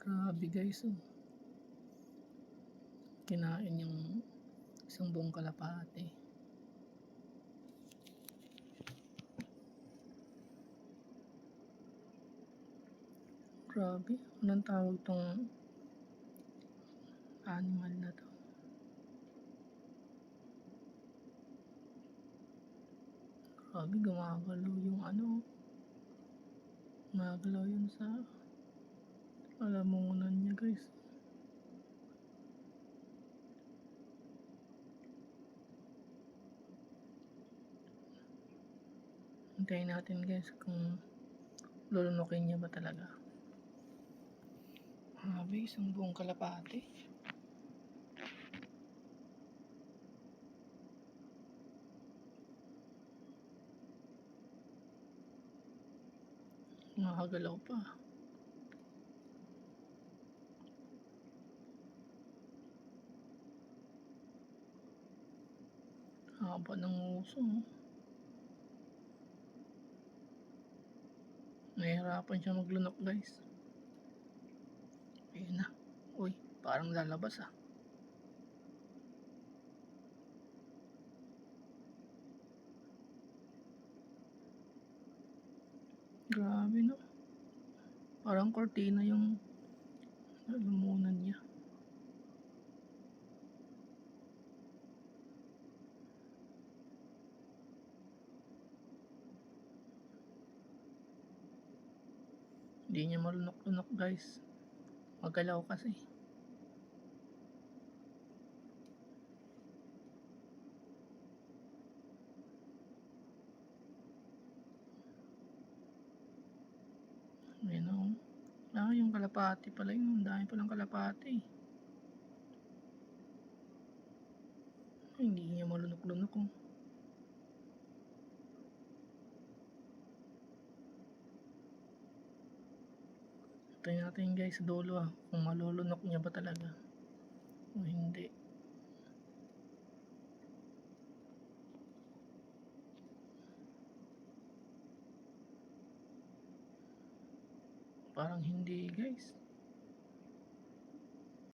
Grabe guys, oh. Kinain yung isang buong kalapate. Grabe, anong tawag tong animal na to? Grabe, gumagalaw yung gumagalaw yun sa lalamunan niya guys. Hintayin natin guys kung lulunukin niya ba talaga. Grabe, isang buong kalapate. Nakagalaw pa. Haba ng uso. Nahihirapan siya maglunok guys. Ayun na. Uy, parang lalabas ah. Grabe no. Parang kortina yung lalamunan niya. Hindi niya malunok-lunok guys. Magalaw kasi. Ayun o. Yung kalapati pala yun. Ang dami palang kalapati. Hindi niya malunok-lunok oh. Tayo natin guys sa dulo ah. Kung malulunok niya ba talaga o hindi. Parang hindi guys.